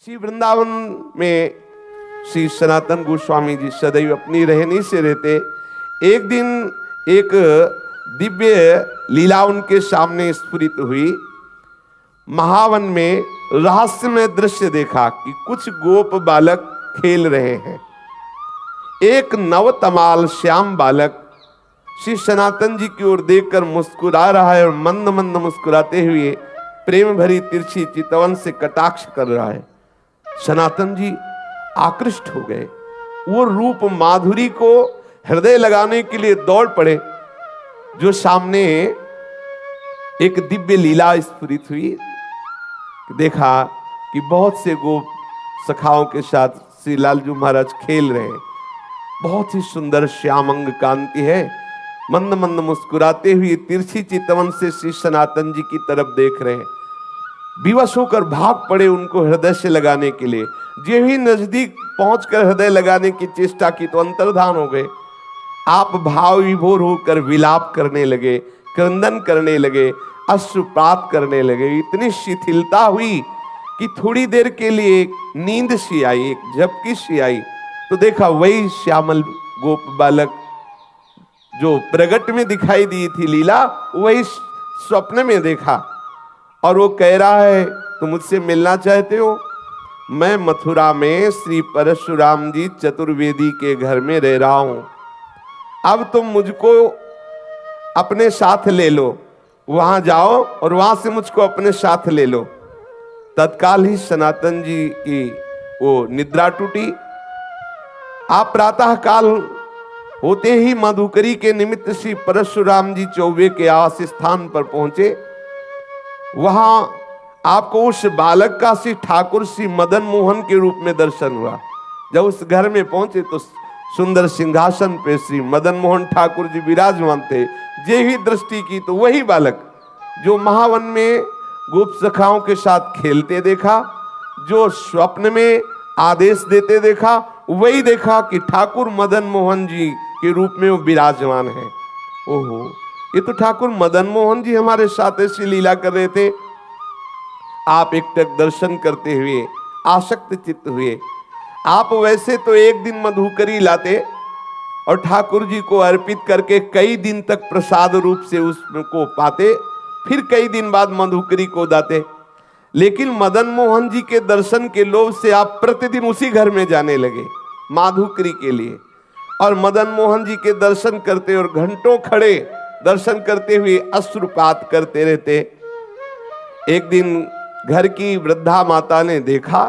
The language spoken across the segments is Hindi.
श्री वृंदावन में श्री सनातन गोस्वामी जी सदैव अपनी रहनी से रहते। एक दिन एक दिव्य लीला उनके सामने स्फुरित हुई। महावन में रहस्यमय दृश्य देखा कि कुछ गोप बालक खेल रहे हैं। एक नवतमाल श्याम बालक श्री सनातन जी की ओर देखकर मुस्कुरा रहा है और मंद मंद मुस्कुराते हुए प्रेम भरी तिरछी चितवन से कटाक्ष कर रहा है। सनातन जी आकृष्ट हो गए। वो रूप माधुरी को हृदय लगाने के लिए दौड़ पड़े। जो सामने एक दिव्य लीला स्फुरित हुई, देखा कि बहुत से गोप सखाओं के साथ श्री लालजू महाराज खेल रहे हैं। बहुत ही सुंदर श्यामंग कांति है। मंद मंद मुस्कुराते हुए तिरछी चितवन से श्री सनातन जी की तरफ देख रहे हैं। विवश होकर भाग पड़े उनको हृदय से लगाने के लिए। जो ही नजदीक पहुंचकर हृदय लगाने की चेष्टा की तो अंतर्धान हो गए। आप भाव विभोर होकर विलाप करने लगे, क्रंदन करने लगे, अश्रुपात करने लगे। इतनी शिथिलता हुई कि थोड़ी देर के लिए नींद सी आई, एक झपकी सी आई तो देखा वही श्यामल गोप बालक जो प्रगट में दिखाई दी थी लीला, वही स्वप्न में देखा। और वो कह रहा है, तुम मुझसे मिलना चाहते हो? मैं मथुरा में श्री परशुराम जी चतुर्वेदी के घर में रह रहा हूं। अब तुम मुझको अपने साथ ले लो। वहां जाओ और वहां से मुझको अपने साथ ले लो। तत्काल ही सनातन जी की वो निद्रा टूटी। आप प्रातः काल होते ही मधुकरी के निमित्त श्री परशुराम जी चौबे के आवास स्थान पर पहुंचे। वहां आपको उस बालक का श्री ठाकुर श्री मदन मोहन के रूप में दर्शन हुआ। जब उस घर में पहुंचे तो सुंदर सिंहासन पे श्री मदन मोहन ठाकुर जी विराजमान थे। जे ही दृष्टि की तो वही बालक जो महावन में गोप सखाओं के साथ खेलते देखा, जो स्वप्न में आदेश देते देखा, वही देखा कि ठाकुर मदन मोहन जी के रूप में वो विराजमान है। ओहो, ये तो ठाकुर मदन मोहन जी हमारे साथ ऐसी लीला कर रहे थे। आप एकटक दर्शन करते हुए आसक्त चित्त हुए। आप वैसे तो एक दिन मधुकरी लाते और ठाकुर जी को अर्पित करके कई दिन तक प्रसाद रूप से उसको पाते, फिर कई दिन बाद मधुकरी को दाते। लेकिन मदन मोहन जी के दर्शन के लोभ से आप प्रतिदिन उसी घर में जाने लगे माधुकरी के लिए। और मदन मोहन जी के दर्शन करते और घंटों खड़े दर्शन करते हुए अश्रुपात करते रहते। एक दिन घर की वृद्धा माता ने देखा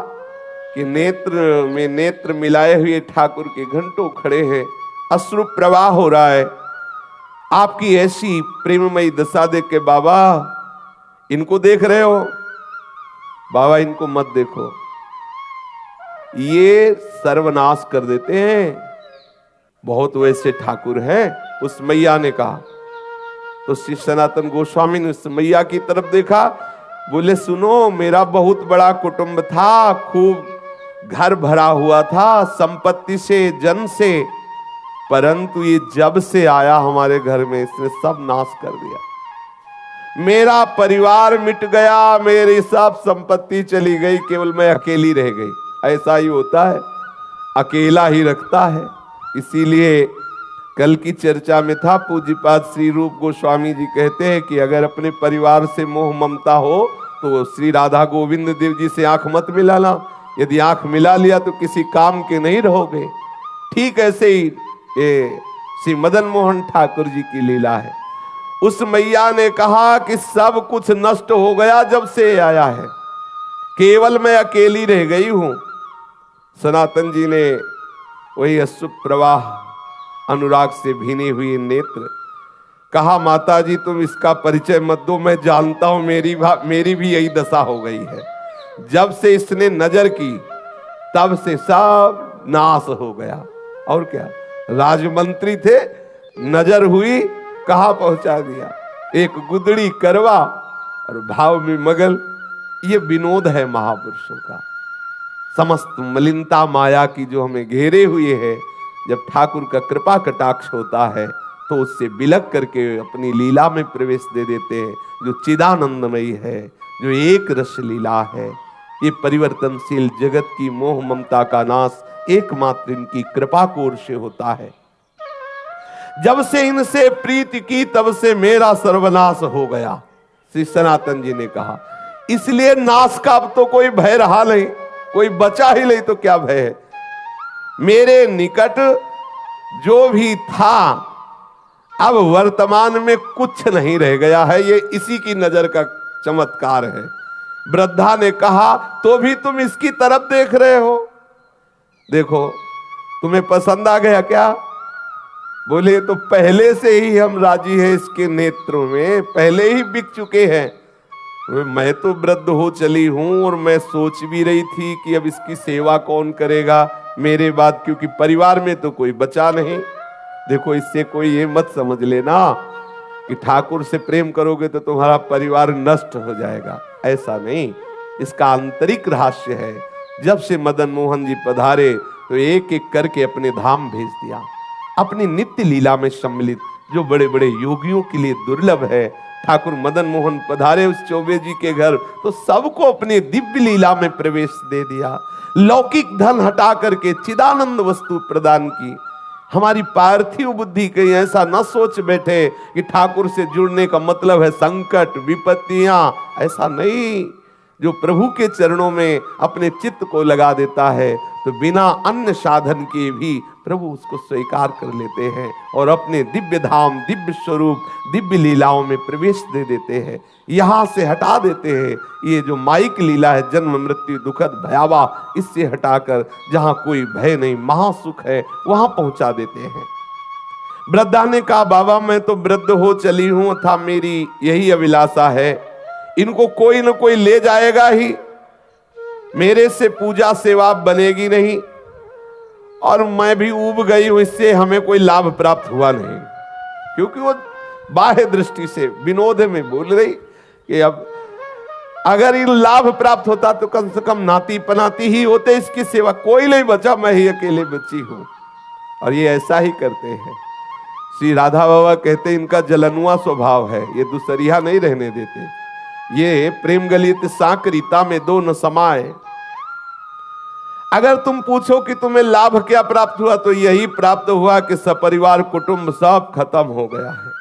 कि नेत्र में नेत्र मिलाए हुए ठाकुर के घंटों खड़े हैं, अश्रु प्रवाह हो रहा है। आपकी ऐसी प्रेममयी दशा देख के, बाबा इनको देख रहे हो? बाबा इनको मत देखो, ये सर्वनाश कर देते हैं। बहुत वैसे ठाकुर हैं। उस मैया ने कहा। तो श्री सनातन गोस्वामी ने उस मैया की तरफ देखा, बोले सुनो, मेरा बहुत बड़ा कुटुंब था, खूब घर भरा हुआ था संपत्ति से, जन से, परंतु ये जब से आया हमारे घर में इसने सब नाश कर दिया। मेरा परिवार मिट गया, मेरी सब संपत्ति चली गई, केवल मैं अकेली रह गई। ऐसा ही होता है, अकेला ही रखता है। इसीलिए कल की चर्चा में था, पूज्यपाद श्री रूप गोस्वामी जी कहते हैं कि अगर अपने परिवार से मोह ममता हो तो श्री राधा गोविंद देव जी से आंख मत मिलाना। यदि आंख मिला लिया तो किसी काम के नहीं रहोगे। ठीक ऐसे ही ये श्री मदन मोहन ठाकुर जी की लीला है। उस मैया ने कहा कि सब कुछ नष्ट हो गया जब से आया है, केवल मैं अकेली रह गई हूं। सनातन जी ने वही अश्रु प्रवाह, अनुराग से भीने हुए नेत्र, कहा माता जी तुम इसका परिचय मत दो, मैं जानता हूं मेरी भी यही दशा हो गई है। जब से इसने नजर की तब से सब नाश हो गया। और क्या, राजमंत्री थे, नजर हुई, कहां पहुंचा दिया। एक गुदड़ी करवा और भाव में मगल। ये विनोद है महापुरुषों का। समस्त मलिनता माया की जो हमें घेरे हुए है, जब ठाकुर का कृपा कटाक्ष होता है तो उससे बिलक करके अपनी लीला में प्रवेश दे देते हैं, जो चिदानंदमयी है, जो एक रस लीला है। ये परिवर्तनशील जगत की मोह ममता का नाश एकमात्र इनकी कृपा की ओर से होता है। जब से इनसे प्रीति की तब से मेरा सर्वनाश हो गया, श्री सनातन जी ने कहा। इसलिए नाश का अब तो कोई भय रहा नहीं, कोई बचा ही नहीं तो क्या भय है। मेरे निकट जो भी था अब वर्तमान में कुछ नहीं रह गया है, ये इसी की नजर का चमत्कार है। वृद्धा ने कहा तो भी तुम इसकी तरफ देख रहे हो, देखो तुम्हें पसंद आ गया क्या? बोले तो पहले से ही हम राजी हैं, इसके नेत्रों में पहले ही बिक चुके हैं। मैं तो वृद्ध हो चली हूं और मैं सोच भी रही थी कि अब इसकी सेवा कौन करेगा मेरे बाद, क्योंकि परिवार में तो कोई बचा नहीं। देखो इससे कोई ये मत समझ लेना कि ठाकुर से प्रेम करोगे तो तुम्हारा परिवार नष्ट हो जाएगा, ऐसा नहीं। इसका आंतरिक रहस्य है। जब से मदन मोहन जी पधारे तो एक एक करके अपने धाम भेज दिया, अपनी नित्य लीला में सम्मिलित, जो बड़े बड़े योगियों के लिए दुर्लभ है। ठाकुर मदन मोहन पधारे उस चौबे जी के घर तो सबको अपने दिव्य लीला में प्रवेश दे दिया। लौकिक धन हटा करके चिदानंद वस्तु प्रदान की। हमारी पार्थिव बुद्धि कहीं ऐसा न सोच बैठे कि ठाकुर से जुड़ने का मतलब है संकट विपत्तियां, ऐसा नहीं। जो प्रभु के चरणों में अपने चित्त को लगा देता है तो बिना अन्य साधन के भी प्रभु उसको स्वीकार कर लेते हैं और अपने दिव्य धाम, दिव्य स्वरूप, दिव्य लीलाओं में प्रवेश दे देते हैं। यहां से हटा देते हैं ये जो माइक लीला है, जन्म मृत्यु दुखद भयावह, इससे हटाकर जहां कोई भय नहीं, महासुख है, वहां पहुंचा देते हैं। वृद्धा ने कहा बाबा मैं तो वृद्ध हो चली हूं, था मेरी यही अभिलाषा है, इनको कोई न कोई ले जाएगा ही, मेरे से पूजा सेवा बनेगी नहीं और मैं भी ऊब गई हूं, इससे हमें कोई लाभ प्राप्त हुआ नहीं। क्योंकि वो बाह्य दृष्टि से विनोद में बोल रही कि अब अगर इन लाभ प्राप्त होता तो कम से कम नाती पनाती ही होते, इसकी सेवा कोई नहीं बचा, मैं ही अकेले बची हूं। और ये ऐसा ही करते हैं। श्री राधा बाबा कहते इनका जलनुआ स्वभाव है, ये दूसरिया नहीं रहने देते। ये प्रेम गलित साकरीता में दो न समाए। अगर तुम पूछो कि तुम्हें लाभ क्या प्राप्त हुआ तो यही प्राप्त हुआ कि सपरिवार कुटुंब सब खत्म हो गया है।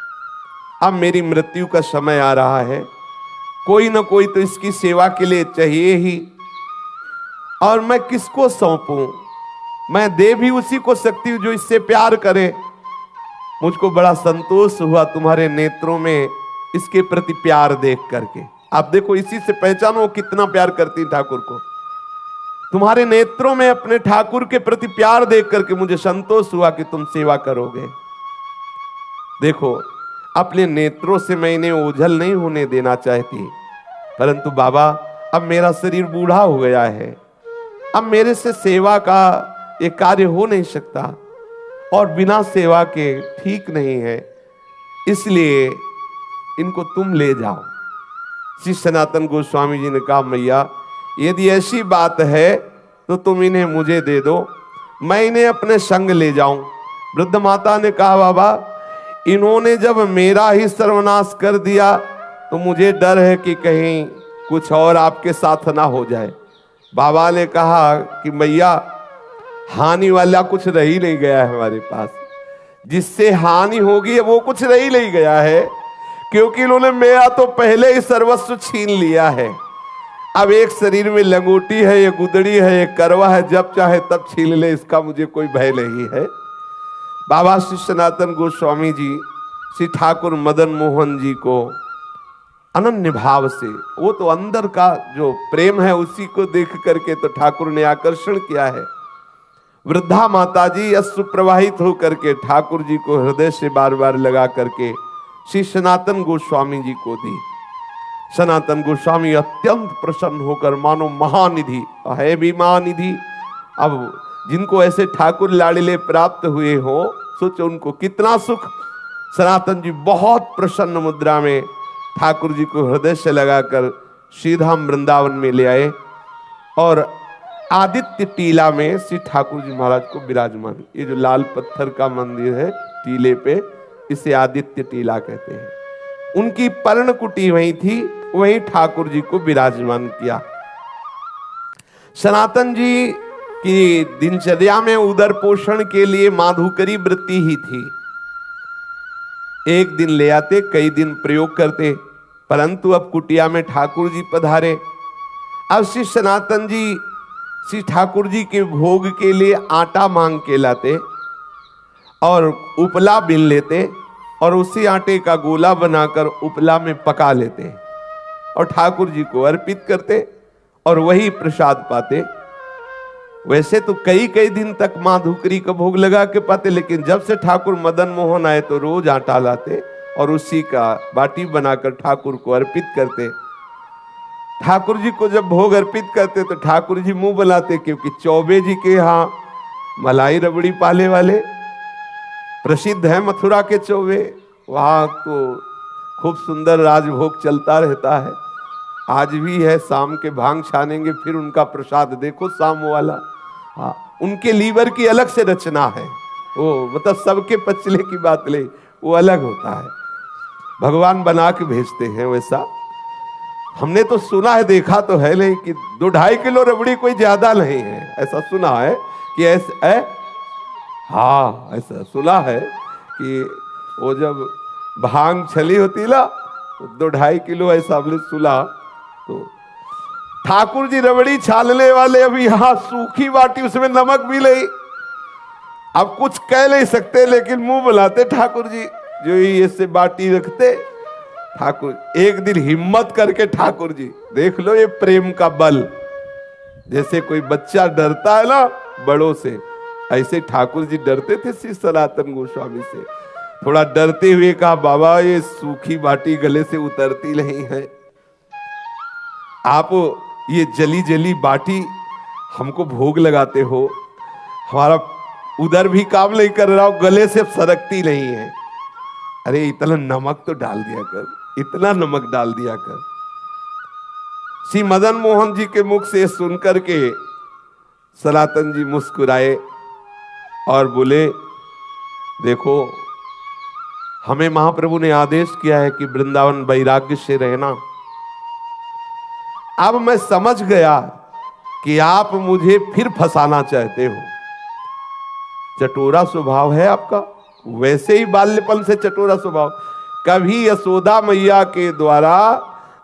अब मेरी मृत्यु का समय आ रहा है, कोई ना कोई तो इसकी सेवा के लिए चाहिए ही, और मैं किसको सौंपूं? मैं दे भी उसी को सकती हूं जो इससे प्यार करे। मुझको बड़ा संतोष हुआ तुम्हारे नेत्रों में इसके प्रति प्यार देख करके। आप देखो इसी से पहचानो कितना प्यार करती ठाकुर को। तुम्हारे नेत्रों में अपने ठाकुर के प्रति प्यार देख करके मुझे संतोष हुआ कि तुम सेवा करोगे। देखो अपने नेत्रों से मैं इन्हें ओझल नहीं होने देना चाहती, परंतु बाबा अब मेरा शरीर बूढ़ा हो गया है, अब मेरे से सेवा का ये कार्य हो नहीं सकता और बिना सेवा के ठीक नहीं है, इसलिए इनको तुम ले जाओ। श्री सनातन गोस्वामी जी ने कहा मैया यदि ऐसी बात है तो तुम इन्हें मुझे दे दो, मैं इन्हें अपने संग ले जाऊं। वृद्ध माता ने कहा बाबा इन्होंने जब मेरा ही सर्वनाश कर दिया तो मुझे डर है कि कहीं कुछ और आपके साथ ना हो जाए। बाबा ने कहा कि मैया हानि वाला कुछ रह ही नहीं गया है हमारे पास, जिससे हानि होगी वो कुछ रह ही नहीं गया है, क्योंकि इन्होंने मेरा तो पहले ही सर्वस्व छीन लिया है। अब एक शरीर में लंगोटी है, ये गुदड़ी है, ये करवा है, जब चाहे तब छीन ले, इसका मुझे कोई भय नहीं है। बाबा श्री सनातन गोस्वामी जी श्री ठाकुर मदन मोहन जी को अनन्य भाव से, वो तो अंदर का जो प्रेम है उसी को देख करके तो ठाकुर ने आकर्षण किया है। वृद्धा माता जी अश्रु प्रवाहित होकर के ठाकुर जी को हृदय से बार बार लगा करके श्री सनातन गोस्वामी जी को दी। सनातन गोस्वामी अत्यंत प्रसन्न होकर मानो महानिधि है भी महानिधि, अब जिनको ऐसे ठाकुर लाड़िले प्राप्त हुए हो सोचो उनको कितना सुख। सनातन जी बहुत प्रसन्न मुद्रा में ठाकुर जी को हृदय से लगाकर श्रीधाम वृंदावन में ले आए और आदित्य टीला में श्री ठाकुर जी महाराज को विराजमान, ये जो लाल पत्थर का मंदिर है टीले पे, इसे आदित्य टीला कहते हैं। उनकी पर्णकुटी वहीं थी, वहीं ठाकुर जी को विराजमान किया। सनातन जी की दिनचर्या में उदर पोषण के लिए माधुकरी वृत्ति ही थी। एक दिन ले आते, कई दिन प्रयोग करते, परंतु अब कुटिया में ठाकुर जी पधारे। अब श्री सनातन जी श्री ठाकुर जी के भोग के लिए आटा मांग के लाते और उपला बीन लेते और उसी आटे का गोला बनाकर उपला में पका लेते और ठाकुर जी को अर्पित करते और वही प्रसाद पाते। वैसे तो कई कई दिन तक माधुकरी का भोग लगा के पाते, लेकिन जब से ठाकुर मदन मोहन आए तो रोज आटा लाते और उसी का बाटी बनाकर ठाकुर को अर्पित करते। ठाकुर जी को जब भोग अर्पित करते तो ठाकुर जी मुंह बनाते, क्योंकि चौबे जी के यहाँ मलाई रबड़ी पाले वाले प्रसिद्ध है, मथुरा के चौबे, वहाँ तो खूब सुंदर राजभोग चलता रहता है। आज भी है, शाम के भांग छानेंगे फिर उनका प्रसाद देखो शाम वाला। हाँ, उनके लीवर की अलग से रचना है, वो मतलब सबके पचले की बात ले, वो अलग होता है, भगवान बना के भेजते हैं वैसा। हमने तो सुना है, देखा तो है नहीं कि 2-2.5 किलो रबड़ी कोई ज्यादा नहीं है, ऐसा सुना है कि ऐसे हाँ ऐसा सुना है कि वो जब भांग छली होती ना 2-2.5 किलो ऐसा हमने सुना। तो ठाकुर जी रबड़ी छालने वाले, अभी यहाँ सूखी बाटी, उसमें नमक भी नहीं, अब कुछ कह नहीं सकते, लेकिन मुंह बुलाते ठाकुर जी, जो ही ऐसे बाटी रखते। ठाकुर एक दिन हिम्मत करके, ठाकुर जी देख लो ये प्रेम का बल, जैसे कोई बच्चा डरता है ना बड़ों से, ऐसे ठाकुर जी डरते थे श्री सनातन गोस्वामी से। थोड़ा डरते हुए कहा, बाबा ये सूखी बाटी गले से उतरती नहीं है, आप ये जली जली बाटी हमको भोग लगाते हो, हमारा उधर भी काम नहीं कर रहा हो, गले से सरकती नहीं है। अरे इतना नमक तो डाल दिया कर, इतना नमक डाल दिया कर। श्री मदन मोहन जी के मुख से सुनकर के सनातन जी मुस्कुराए और बोले, देखो हमें महाप्रभु ने आदेश किया है कि वृंदावन वैराग्य से रहना। अब मैं समझ गया कि आप मुझे फिर फंसाना चाहते हो, चटोरा स्वभाव है आपका, वैसे ही बाल्यपन से चटोरा स्वभाव। कभी यशोदा मैया के द्वारा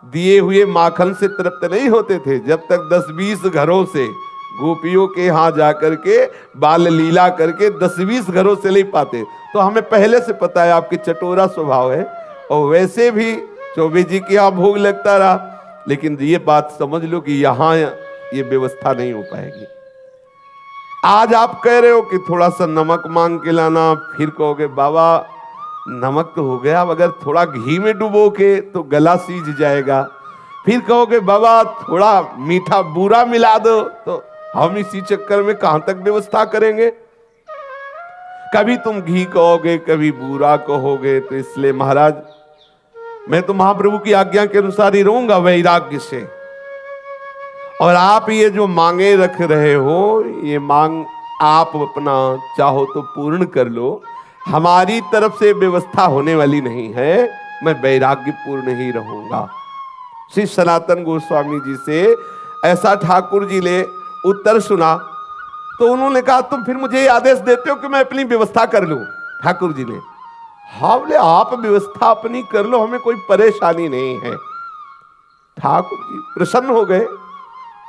दिए हुए माखन से तृप्त नहीं होते थे, जब तक 10-20 घरों से गोपियों के यहाँ जाकर के बाल लीला करके 10-20 घरों से नहीं पाते। तो हमें पहले से पता है आपकी चटोरा स्वभाव है, और वैसे भी चौबे जी के यहाँ भोग लगता रहा, लेकिन ये बात समझ लो कि यहाँ ये व्यवस्था नहीं हो पाएगी। आज आप कह रहे हो कि थोड़ा सा नमक मांग के लाना, फिर कहोगे बाबा नमक तो हो गया, अगर थोड़ा घी में डुबो के तो गला सीज जाएगा, फिर कहोगे बाबा थोड़ा मीठा बूरा मिला दो, तो हम इसी चक्कर में कहां तक व्यवस्था करेंगे। कभी तुम घी कहोगे, कभी बूरा कहोगे, तो इसलिए महाराज मैं तो महाप्रभु की आज्ञा के अनुसार ही रहूंगा वैराग्य से। और आप ये जो मांगे रख रहे हो, ये मांग आप अपना चाहो तो पूर्ण कर लो, हमारी तरफ से व्यवस्था होने वाली नहीं है, मैं वैराग्य पूर्ण ही रहूंगा। श्री सनातन गोस्वामी जी से ऐसा ठाकुर जी ने उत्तर सुना, तो उन्होंने कहा तुम फिर मुझे आदेश देते हो कि मैं अपनी व्यवस्था कर लूं। ठाकुर जी ने हाँ बोले, आप व्यवस्था अपनी कर लो, हमें कोई परेशानी नहीं है। ठाकुर जी प्रसन्न हो गए,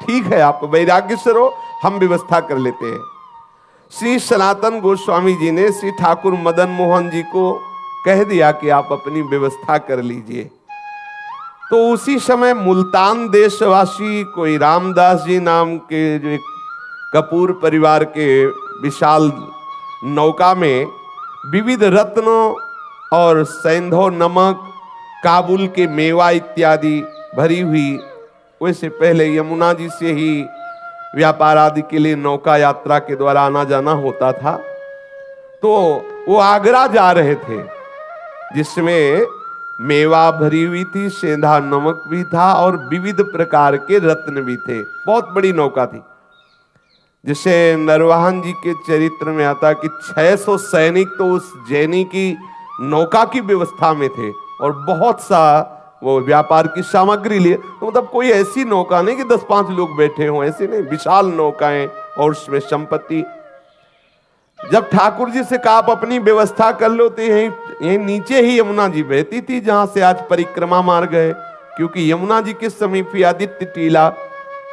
ठीक है आप वैराग्य से रहो, हम व्यवस्था कर लेते हैं। श्री सनातन गोस्वामी जी ने श्री ठाकुर मदन मोहन जी को कह दिया कि आप अपनी व्यवस्था कर लीजिए। तो उसी समय मुल्तान देशवासी कोई रामदास जी नाम के जो एक कपूर परिवार के विशाल नौका में विविध रत्नों और सैंधव नमक, काबुल के मेवा इत्यादि भरी हुई, वैसे पहले यमुना जी से ही व्यापार आदि के लिए नौका यात्रा के द्वारा आना जाना होता था। तो वो आगरा जा रहे थे, जिसमें मेवा भरी हुई थी, सेंधा नमक भी था और विविध प्रकार के रत्न भी थे। बहुत बड़ी नौका थी, जिसे नरवाहन जी के चरित्र में आता कि 600 सैनिक तो उस जैनी की नौका की व्यवस्था में थे और बहुत सा वो व्यापार की सामग्री लिए। तो मतलब कोई ऐसी नौका नहीं कि 10-5 लोग बैठे हों, ऐसे नहीं, विशाल नौकाएं और उसमें संपत्ति। जब ठाकुर जी से कहा आप अपनी व्यवस्था कर लो, तो यहीं नीचे ही यमुना जी बहती थी, जहां से आज परिक्रमा मार्ग है। क्योंकि यमुना जी के समीप ही आदित्य टीला,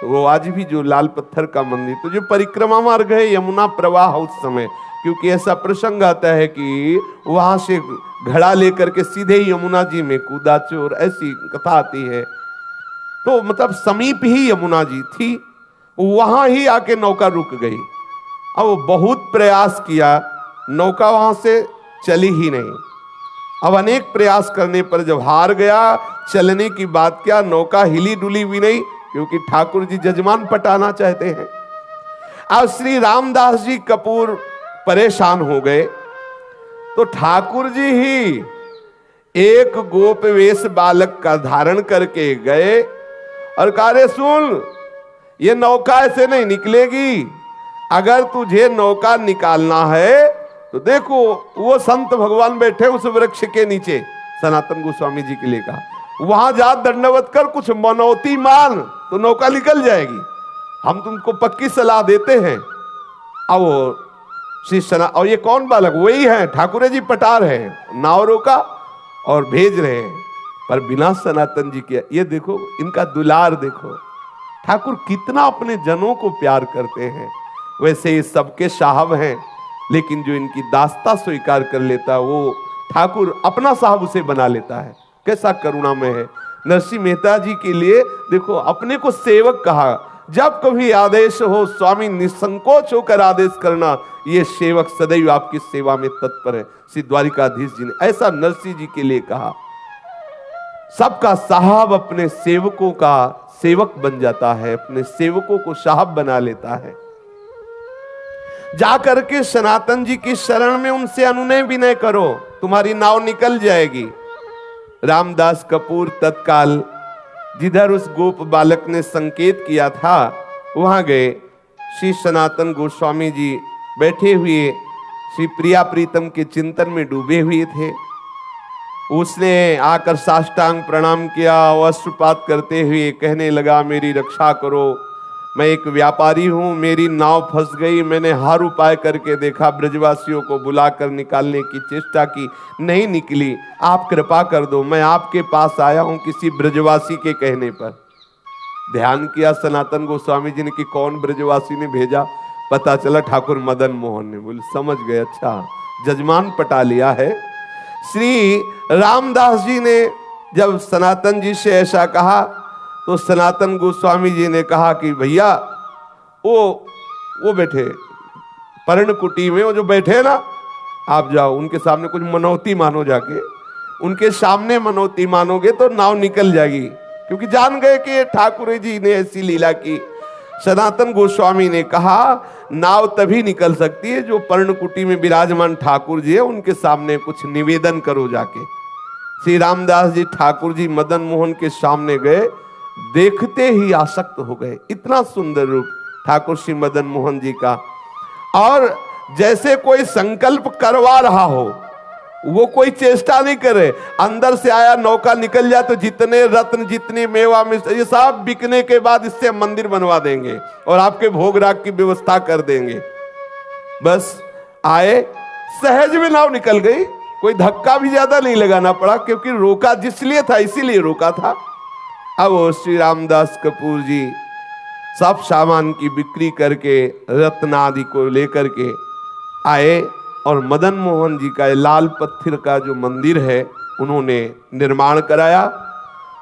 वो आज भी जो लाल पत्थर का मंदिर, तो जो परिक्रमा मार्ग है यमुना प्रवाह उस समय, क्योंकि ऐसा प्रसंग आता है कि वहां से घड़ा लेकर के सीधे ही यमुना जी में कूदा चोर, ऐसी कथा आती है। तो मतलब समीप ही यमुना जी थी, वहां ही आके नौका रुक गई। अब बहुत प्रयास किया, नौका वहां से चली ही नहीं। अब अनेक प्रयास करने पर जब हार गया, चलने की बात क्या, नौका हिली डुली भी नहीं, क्योंकि ठाकुर जी जजमान पटाना चाहते हैं। अब श्री रामदास जी कपूर परेशान हो गए, तो ठाकुर जी ही एक गोप वेश बालक का धारण करके गए और कहा, रे सुन, ये नौका ऐसे नहीं निकलेगी, अगर तुझे नौका निकालना है तो देखो वो संत भगवान बैठे उस वृक्ष के नीचे, सनातन गोस्वामी जी के लिए कहा, वहां जा दंडवत कर, कुछ मनौती मान तो नौका निकल जाएगी, हम तुमको पक्की सलाह देते हैं। अब वो श्री सना, और ये कौन बालक, वही है ठाकुर जी पटा रहे हैं, नाव रोका और भेज रहे हैं, पर बिना सनातन जी के। ये देखो इनका दुलार देखो, ठाकुर कितना अपने जनों को प्यार करते हैं। वैसे ये सबके साहब हैं, लेकिन जो इनकी दास्ता स्वीकार कर लेता है, वो ठाकुर अपना साहब उसे बना लेता है। कैसा करुणामय है। नरसिंह मेहता जी के लिए देखो, अपने को सेवक कहा, जब कभी आदेश हो स्वामी निसंकोच होकर आदेश करना, ये सेवक सदैव आपकी सेवा में तत्पर है। श्री द्वारिकाधीश जी ने ऐसा नरसिंह जी के लिए कहा। सबका साहब अपने सेवकों का सेवक बन जाता है, अपने सेवकों को साहब बना लेता है। जाकर के सनातन जी की शरण में उनसे अनुनय विनय करो, तुम्हारी नाव निकल जाएगी। रामदास कपूर तत्काल जिधर उस गोप बालक ने संकेत किया था वहां गए। श्री सनातन गोस्वामी जी बैठे हुए श्री प्रिया प्रीतम के चिंतन में डूबे हुए थे। उसने आकर साष्टांग प्रणाम किया, अश्रुपात करते हुए कहने लगा, मेरी रक्षा करो, मैं एक व्यापारी हूं, मेरी नाव फंस गई, मैंने हर उपाय करके देखा, ब्रजवासियों को बुलाकर निकालने की चेष्टा की, नहीं निकली, आप कृपा कर दो, मैं आपके पास आया हूं किसी ब्रजवासी के कहने पर। ध्यान किया सनातन गोस्वामी जी ने कि कौन ब्रजवासी ने भेजा, पता चला ठाकुर मदन मोहन ने। बोले समझ गए, अच्छा जजमान पटा लिया है। श्री रामदास जी ने जब सनातन जी से ऐसा कहा तो सनातन गोस्वामी जी ने कहा कि भैया वो बैठे पर्णकुटी में, वो जो बैठे ना, आप जाओ उनके सामने कुछ मनौती मानो, जाके उनके सामने मनौती मानोगे तो नाव निकल जाएगी। क्योंकि जान गए कि ठाकुर जी ने ऐसी लीला की। सनातन गोस्वामी ने कहा नाव तभी निकल सकती है जो पर्णकुटी में विराजमान ठाकुर जी है उनके सामने कुछ निवेदन करो जाके। श्री रामदास जी ठाकुर जी मदन मोहन के सामने गए, देखते ही आसक्त हो गए। इतना सुंदर रूप ठाकुर श्री मदन मोहन जी का, और जैसे कोई संकल्प करवा रहा हो, वो कोई चेष्टा नहीं करे, अंदर से आया नौका निकल जाए तो जितने रत्न जितने मेवा में ये सब बिकने के बाद इससे मंदिर बनवा देंगे और आपके भोग राग की व्यवस्था कर देंगे। बस आए, सहज में नाव निकल गई, कोई धक्का भी ज्यादा नहीं लगाना पड़ा, क्योंकि रोका जिसलिए था इसीलिए रोका था। अब श्री रामदास कपूर जी सब सामान की बिक्री करके रत्न आदि को लेकर के आए और मदन मोहन जी का लाल पत्थर का जो मंदिर है उन्होंने निर्माण कराया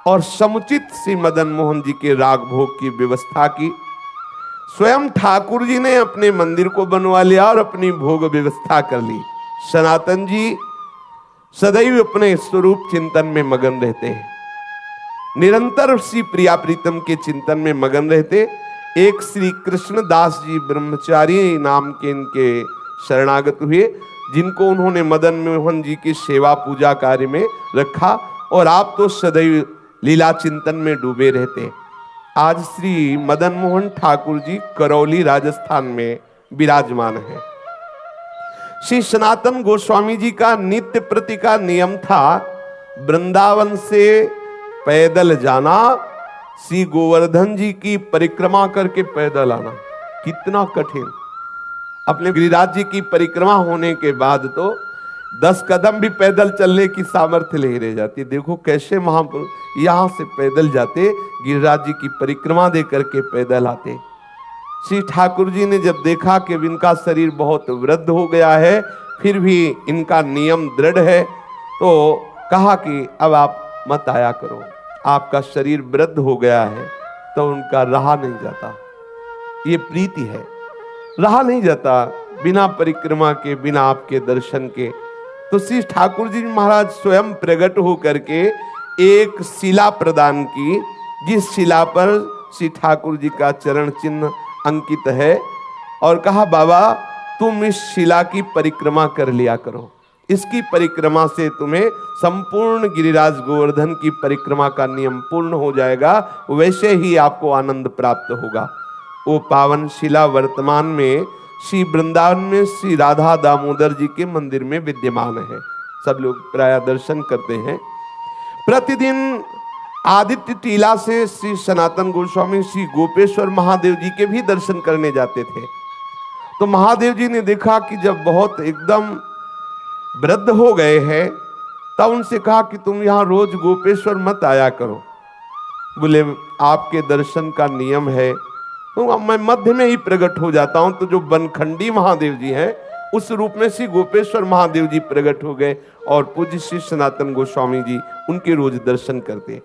और समुचित श्री मदन मोहन जी के राग भोग की व्यवस्था की। स्वयं ठाकुर जी ने अपने मंदिर को बनवा लिया और अपनी भोग व्यवस्था कर ली। सनातन जी सदैव अपने स्वरूप चिंतन में मगन रहते हैं, निरंतर श्री प्रिया प्रीतम के चिंतन में मगन रहते। एक श्री कृष्णदास जी ब्रह्मचारी नाम के इनके शरणागत हुए, जिनको उन्होंने मदन मोहन जी की सेवा पूजा कार्य में रखा, और आप तो सदैव लीला चिंतन में डूबे रहते। आज श्री मदन मोहन ठाकुर जी करौली राजस्थान में विराजमान है। श्री सनातन गोस्वामी जी का नित्य प्रति का नियम था, वृंदावन से पैदल जाना, श्री गोवर्धन जी की परिक्रमा करके पैदल आना कितना कठिन। अपने गिरिराज जी की परिक्रमा होने के बाद तो 10 कदम भी पैदल चलने की सामर्थ्य नहीं रह जाती। देखो कैसे महापुरुष यहां से पैदल जाते, गिरिराज जी की परिक्रमा दे करके पैदल आते। श्री ठाकुर जी ने जब देखा कि इनका शरीर बहुत वृद्ध हो गया है, फिर भी इनका नियम दृढ़ है, तो कहा कि अब आप मत आया करो, आपका शरीर वृद्ध हो गया है। तो उनका रहा नहीं जाता, ये प्रीति है, रहा नहीं जाता बिना परिक्रमा के, बिना आपके दर्शन के। तो श्री ठाकुर जी महाराज स्वयं प्रकट होकर के एक शिला प्रदान की, जिस शिला पर श्री ठाकुर जी का चरण चिन्ह अंकित है, और कहा बाबा तुम इस शिला की परिक्रमा कर लिया करो, इसकी परिक्रमा से तुम्हें संपूर्ण गिरिराज गोवर्धन की परिक्रमा का नियम पूर्ण हो जाएगा, वैसे ही आपको आनंद प्राप्त होगा। वो पावन शिला वर्तमान में श्री वृंदावन में श्री राधा दामोदर जी के मंदिर में विद्यमान है। सब लोग प्राय दर्शन करते हैं। प्रतिदिन आदित्य टीला से श्री सनातन गोस्वामी श्री गोपेश्वर महादेव जी के भी दर्शन करने जाते थे। तो महादेव जी ने देखा कि जब बहुत एकदम वृद्ध हो गए हैं, तब उनसे कहा कि तुम यहाँ रोज गोपेश्वर मत आया करो। बोले आपके दर्शन का नियम है, तो मैं मध्य में ही प्रकट हो जाता हूं। तो जो बनखंडी महादेव जी हैं, उस रूप में श्री गोपेश्वर महादेव जी प्रकट हो गए, और पूज्य श्री सनातन गोस्वामी जी उनके रोज दर्शन करते,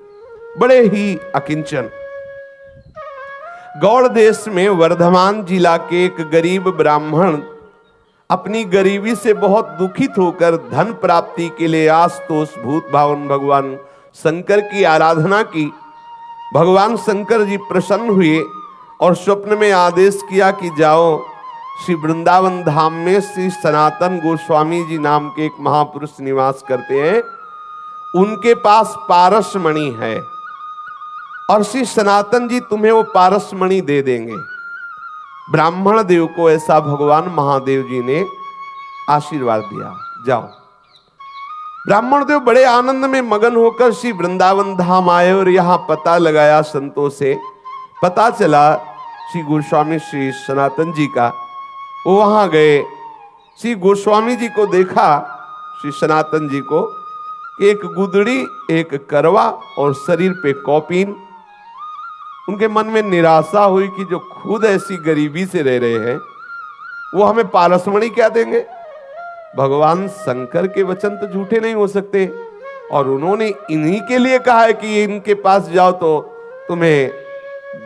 बड़े ही अकिंचन। गौड़ देश में वर्धमान जिला के एक गरीब ब्राह्मण अपनी गरीबी से बहुत दुखित होकर धन प्राप्ति के लिए आशुतोष भूत भावन भगवान शंकर की आराधना की। भगवान शंकर जी प्रसन्न हुए और स्वप्न में आदेश किया कि जाओ श्री वृंदावन धाम में श्री सनातन गोस्वामी जी नाम के एक महापुरुष निवास करते हैं, उनके पास पारसमणि है, और श्री सनातन जी तुम्हें वो पारसमणि दे देंगे। ब्राह्मण देव को ऐसा भगवान महादेव जी ने आशीर्वाद दिया, जाओ। ब्राह्मण देव बड़े आनंद में मगन होकर श्री वृंदावन धाम आए, और यहां पता लगाया संतों से, पता चला श्री गोस्वामी श्री सनातन जी का। वो वहां गए, श्री गोस्वामी जी को देखा, श्री सनातन जी को, एक गुदड़ी, एक करवा और शरीर पे कौपीन। उनके मन में निराशा हुई कि जो खुद ऐसी गरीबी से रह रहे हैं, वो हमें पारसमणि क्या देंगे। भगवान शंकर के वचन तो झूठे नहीं हो सकते, और उन्होंने इन्हीं के लिए कहा है कि इनके पास जाओ तो तुम्हें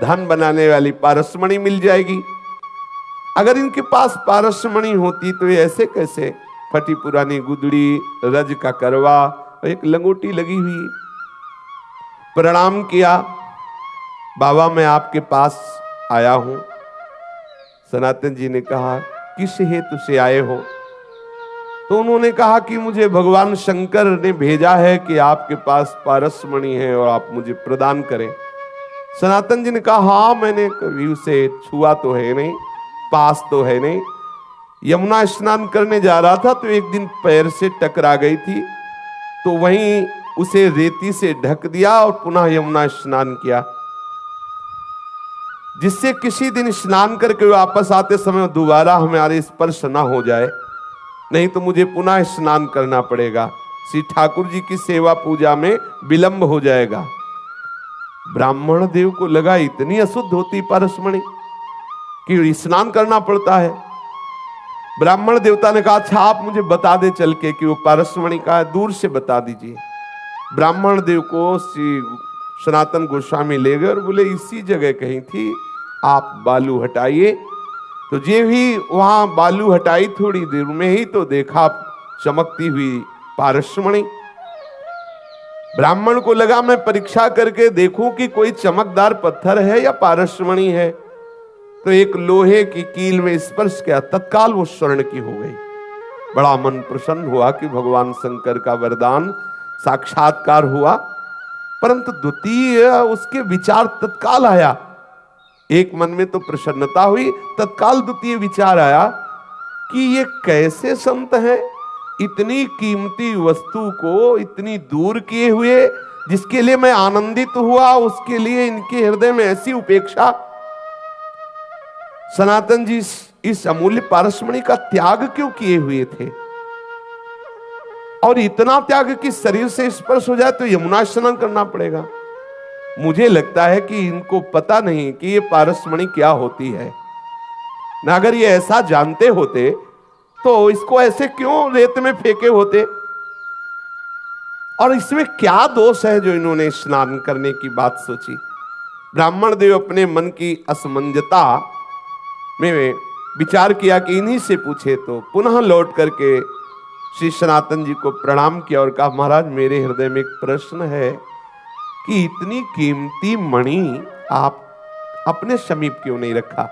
धन बनाने वाली पारसमणि मिल जाएगी। अगर इनके पास पारसमणि होती तो ये ऐसे कैसे फटी पुरानी गुदड़ी, रज का करवा, एक लंगोटी लगी हुई। प्रणाम किया, बाबा मैं आपके पास आया हूं। सनातन जी ने कहा किस हेतु से आए हो। तो उन्होंने कहा कि मुझे भगवान शंकर ने भेजा है कि आपके पास पारसमणि है और आप मुझे प्रदान करें। सनातन जी ने कहा हाँ, मैंने कभी उसे छुआ तो है नहीं, पास तो है नहीं। यमुना स्नान करने जा रहा था तो एक दिन पैर से टकरा गई थी, तो वहीं उसे रेती से ढक दिया और पुनः यमुना स्नान किया, जिससे किसी दिन स्नान करके वापस आते समय दोबारा हमारे स्पर्श न हो जाए, नहीं तो मुझे पुनः स्नान करना पड़ेगा। श्री ठाकुर जी की सेवा पूजा में विलंब हो जाएगा। ब्राह्मण देव को लगा इतनी अशुद्ध होती पारसमणि कि स्नान करना पड़ता है। ब्राह्मण देवता ने कहा अच्छा आप मुझे बता दे चल के कि वो पारसमणि का है, दूर से बता दीजिए। ब्राह्मण देव को श्री सनातन गोस्वामी ले गए और बोले इसी जगह कहीं थी, आप बालू हटाइए। तो जे भी वहां बालू हटाई, थोड़ी देर में ही तो देखा चमकती हुई पारसमणि। ब्राह्मण को लगा मैं परीक्षा करके देखूं कि कोई चमकदार पत्थर है या पारसमणि है। तो एक लोहे की कील में स्पर्श किया, तत्काल वो स्वर्ण की हो गई। बड़ा मन प्रसन्न हुआ कि भगवान शंकर का वरदान साक्षात्कार हुआ। परंतु द्वितीय उसके विचार तत्काल आया, एक मन में तो प्रसन्नता हुई, तत्काल द्वितीय विचार आया कि ये कैसे संत हैं, इतनी कीमती वस्तु को इतनी दूर किए हुए जिसके लिए मैं आनंदित हुआ, उसके लिए इनके हृदय में ऐसी उपेक्षा। सनातन जी इस अमूल्य पारसमणि का त्याग क्यों किए हुए थे? और इतना त्याग कि शरीर से स्पर्श हो जाए तो यमुना स्नान करना पड़ेगा। मुझे लगता है कि इनको पता नहीं कि ये पारसमणि क्या होती है। ना अगर ये ऐसा जानते होते तो इसको ऐसे क्यों रेत में फेंके होते? और इसमें क्या दोष है जो इन्होंने स्नान करने की बात सोची? ब्राह्मण देव अपने मन की असमंजता में विचार किया कि इन्हीं से पूछे, तो पुनः लौट करके श्री सनातन जी को प्रणाम किया और कहा, महाराज मेरे हृदय में एक प्रश्न है कि इतनी कीमती मणि आप अपने समीप क्यों नहीं रखा,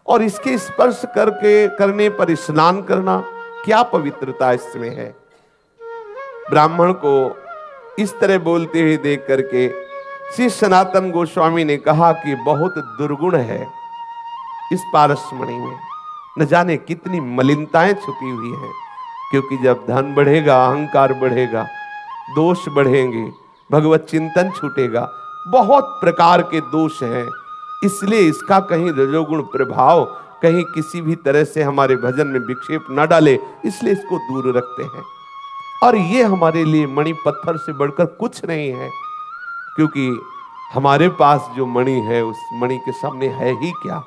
और इसके स्पर्श करने पर स्नान करना क्या पवित्रता इसमें है? ब्राह्मण को इस तरह बोलते हुए देख करके श्री सनातन गोस्वामी ने कहा कि बहुत दुर्गुण है इस पारसमणि में, न जाने कितनी मलिनताएं छुपी हुई हैं। क्योंकि जब धन बढ़ेगा, अहंकार बढ़ेगा, दोष बढ़ेंगे, भगवत चिंतन छूटेगा, बहुत प्रकार के दोष हैं। इसलिए इसका कहीं रजोगुण प्रभाव कहीं किसी भी तरह से हमारे भजन में विक्षेप न डाले, इसलिए इसको दूर रखते हैं। और ये हमारे लिए मणि पत्थर से बढ़कर कुछ नहीं है, क्योंकि हमारे पास जो मणि है उस मणि के सामने है ही क्या।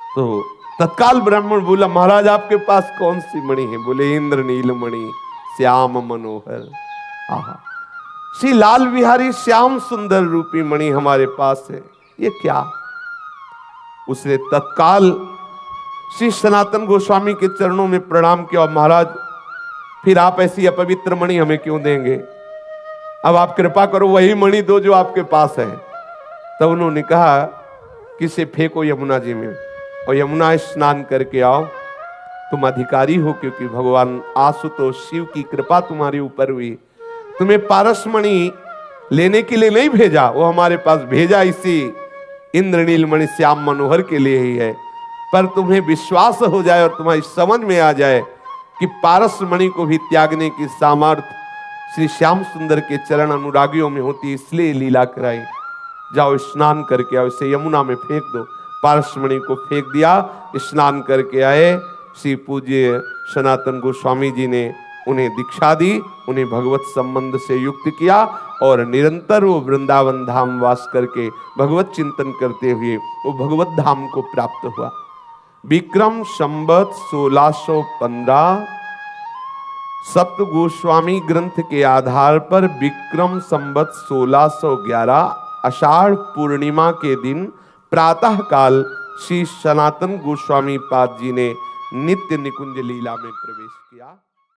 तो तत्काल ब्राह्मण बोला, महाराज आपके पास कौन सी मणि है? बोले, इंद्र नील मणि श्याम मनोहर। आहा, श्री लाल बिहारी श्याम सुंदर रूपी मणि हमारे पास है, ये क्या? उसने तत्काल श्री सनातन गोस्वामी के चरणों में प्रणाम किया, महाराज फिर आप ऐसी अपवित्र मणि हमें क्यों देंगे? अब आप कृपा करो, वही मणि दो जो आपके पास है। तब उन्होंने कहा कि इसे फेंको यमुना जी में और यमुना स्नान करके आओ, तुम अधिकारी हो, क्योंकि भगवान आशुतोष शिव की कृपा तुम्हारे ऊपर हुई। तुम्हें पारसमणि लेने के लिए नहीं भेजा, वो हमारे पास भेजा इसी इंद्रनील मणि श्याम मनोहर के लिए ही है। पर तुम्हें विश्वास हो जाए और तुम्हारी समझ में आ जाए कि पारसमणि को भी त्यागने की सामर्थ्य श्री श्याम सुंदर के चरण अनुरागियों में होती, इसलिए लीला कराई। जाओ स्नान करके आओ, इसे यमुना में फेंक दो। पारसमणि को फेंक दिया, स्नान करके आए। श्री पूज्य सनातन गोस्वामी जी ने उन्हें दीक्षा दी, उन्हें भगवत संबंध से युक्त किया और निरंतर वो वृंदावन धाम वास करके भगवत चिंतन करते हुए वो भगवत धाम को प्राप्त हुआ। विक्रम संवत 1615 सप्त गोस्वामी ग्रंथ के आधार पर विक्रम संवत 1611 आषाढ़ पूर्णिमा के दिन प्रातः काल श्री सनातन गोस्वामी पाद जी ने नित्य निकुंज लीला में प्रवेश किया।